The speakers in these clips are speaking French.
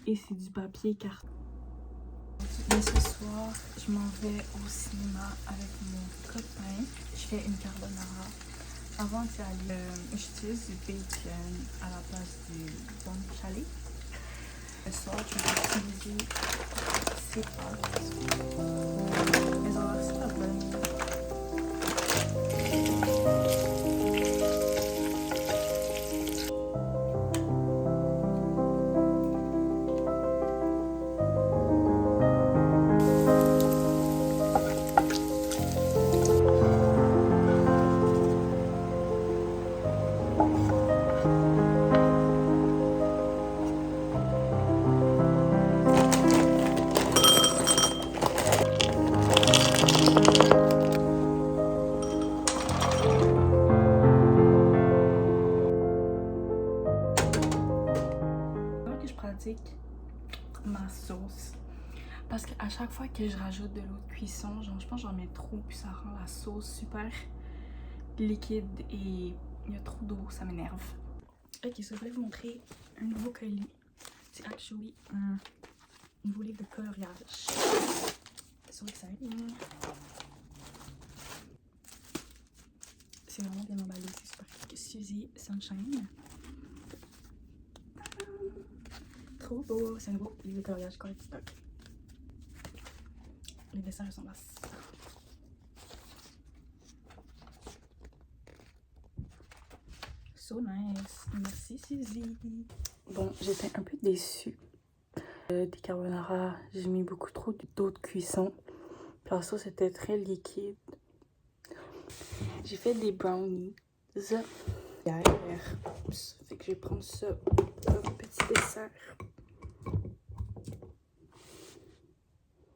Et c'est du papier carton. Et ce soir, je m'en vais au cinéma avec mon copain. Je fais une carbonara. Avant d'y aller, j'utilise du bacon à la place du guanciale. Ce soir, je vais utiliser ces pâtes. Elles ont l'air super bonnes. Ma sauce parce qu'à chaque fois que je rajoute de l'eau de cuisson, genre je pense que j'en mets trop puis ça rend la sauce super liquide et il y a trop d'eau, ça m'énerve. Ok, so je voulais vous montrer un nouveau colis. C'est actually un nouveau livre de coloriage. So exciting. C'est vraiment bien emballé, c'est super. Suzy Sunshine. Trop beau, c'est un nouveau livre de coloriage correct stock. Les dessins ressemblent à ça. So nice, merci Suzy. Bon, j'étais un peu déçue des carbonara. J'ai mis beaucoup trop d'eau de cuisson. Puis la sauce était très liquide. J'ai fait des brownies. Oups, fait que je vais prendre ça comme petit dessert.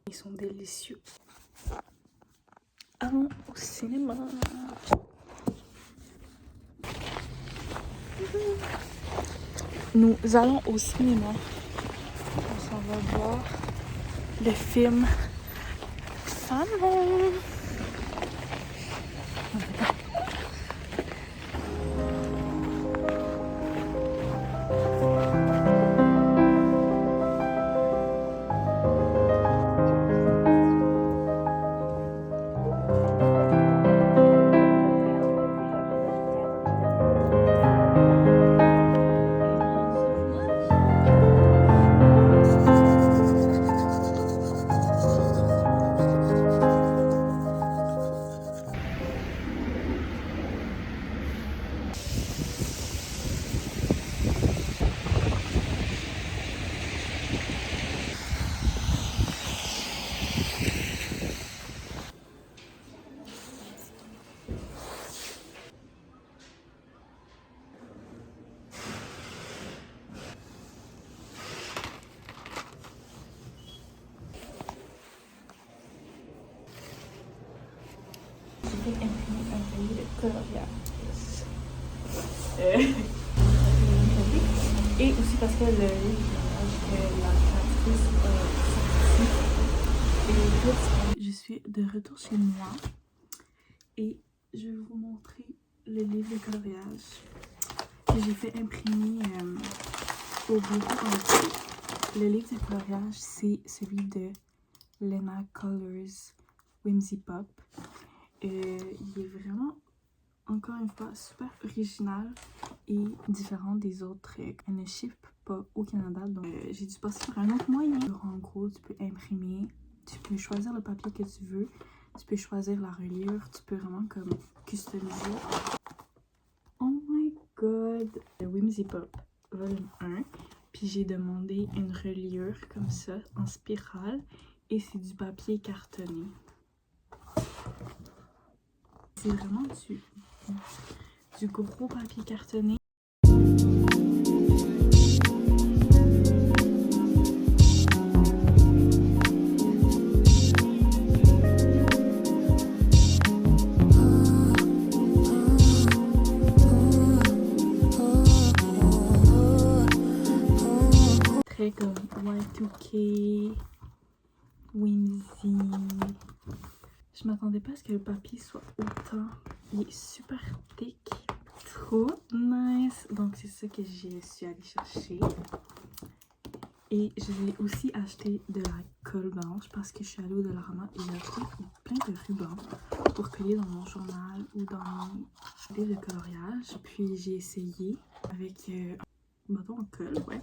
Ils sont délicieux. Allons au cinéma. Nous allons au cinéma. On s'en va voir le film Phantom. Imprimer un cahier de coloriage. Et aussi parce que le livre que la créatrice a sorti. Je suis de retour chez moi et je vais vous montrer le livre de coloriage que j'ai fait imprimer au bureau entier. Le livre de coloriage, c'est celui de Lena Colors Whimsy Pop. Il est vraiment, encore une fois, super original et différent des autres. Elle ne ship pas au Canada, donc j'ai dû passer par un autre moyen. En gros, tu peux imprimer, tu peux choisir le papier que tu veux, tu peux choisir la reliure, tu peux vraiment comme customiser. Oh my god! Le Whimsy Pop, volume 1. Puis j'ai demandé une reliure comme ça, en spirale, et c'est du papier cartonné. C'est vraiment du gros papier cartonné. Très comme Y2K, Whimsy. Je m'attendais pas à ce que le papier soit autant. Il est super thick. Trop nice. Donc c'est ça que je suis allée chercher. Et je vais aussi acheter de la colle blanche parce que je suis allée au Dollarama et j'ai acheté plein de rubans pour coller dans mon journal ou dans mes livres de coloriage. Puis j'ai essayé avec un bâton en colle, ouais.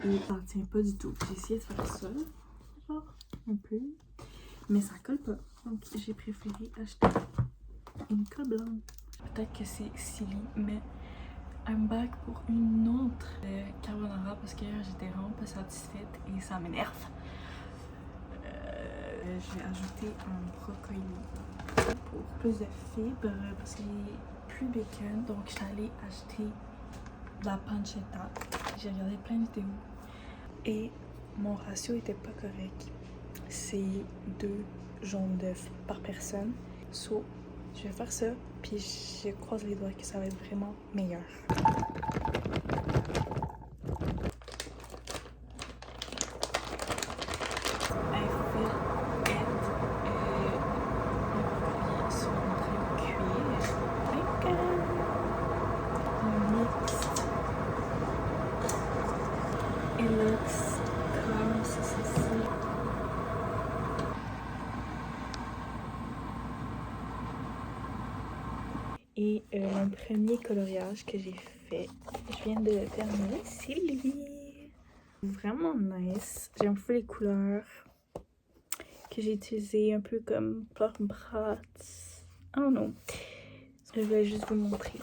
Et ça ne tient pas du tout. J'ai essayé de faire ça, genre un peu, mais ça colle pas. Donc j'ai préféré acheter une colle blanche. Peut-être que c'est silly, mais I'm back pour une autre carbonara parce que j'étais vraiment pas satisfaite et ça m'énerve. Je vais ajouter un brocoli pour plus de fibres parce qu'il n'y a plus bacon. Donc je suis allée acheter de la pancetta. J'ai regardé plein de vidéos et mon ratio était pas correct. C'est 2 jaunes d'œufs par personne. So, je vais faire ça, puis je croise les doigts que ça va être vraiment meilleur. It looks comme ceci. Et mon premier coloriage que j'ai fait, je viens de terminer, c'est lui. Vraiment nice. J'aime un peu les couleurs que j'ai utilisées, un peu comme Plum-Brat. I don't know. Je vais juste vous montrer.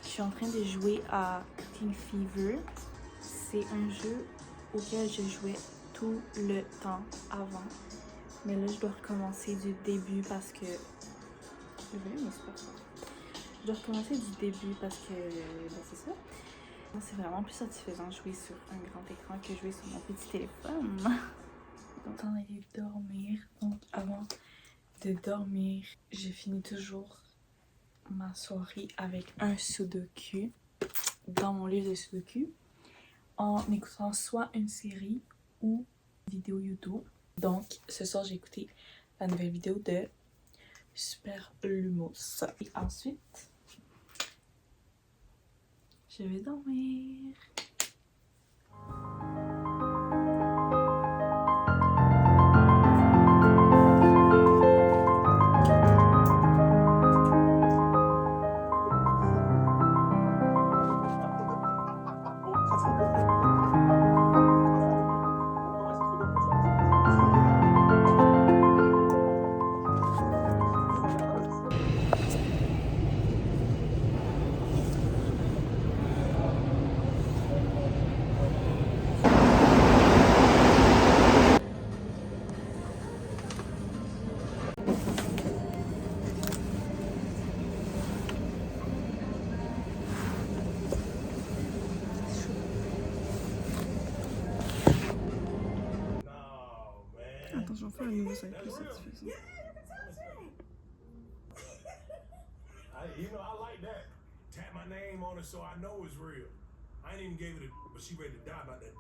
Je suis en train de jouer à Teen Fever. C'est un jeu auquel je jouais tout le temps avant. Mais là, je dois recommencer du début parce que... Je dois recommencer du début parce que... Ben, c'est ça. C'est vraiment plus satisfaisant de jouer sur un grand écran que jouer sur mon petit téléphone. Donc, on allait dormir. Donc, avant de dormir, je finis toujours ma soirée avec un sudoku dans mon livre de sudoku en écoutant soit une série ou une vidéo YouTube. Donc ce soir j'ai écouté la nouvelle vidéo de Super Lumos et ensuite je vais dormir. Attends, j'en fais un nouveau, ça va être plus satisfaisant. You know, I like that. Tap my name on it so I know it's real. I ain't even gave it a, but she ready to die by that.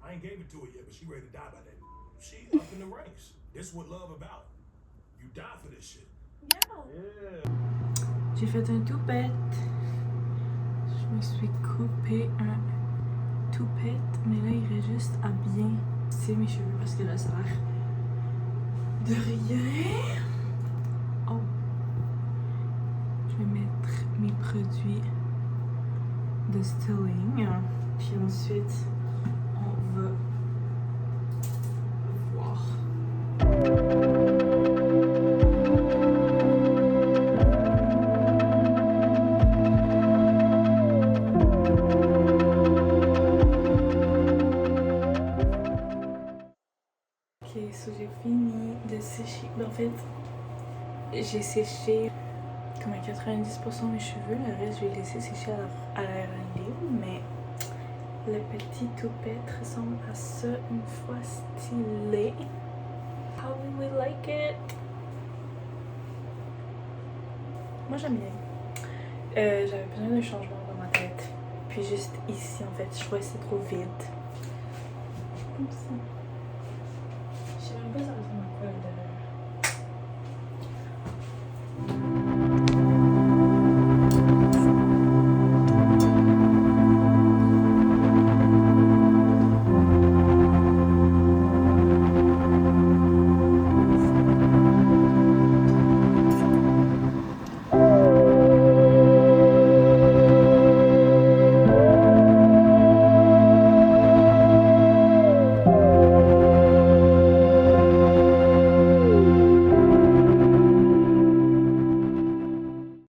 I ain't gave it to her yet, but she ready to die by that. She up in the ranks. This what love about. You die for this shit. Yeah. J'ai fait un toupette. Je me suis coupé un toupette, mais là il reste juste à bien tisser mes cheveux parce que là ça a l'air de rien. Oh. Je vais mettre mes produits de styling. Puis ensuite, on va voir. Ok, so j'ai fini de sécher. En fait, j'ai séché comme à 90% de mes cheveux. Le reste, je vais laisser sécher à l'air libre. Mais le petit toupette ressemble à ça une fois stylé. How do we like it? Moi, j'aime bien. J'avais besoin d'un changement dans ma tête. Puis juste ici, en fait, je trouvais que c'est trop vide. Comme ça.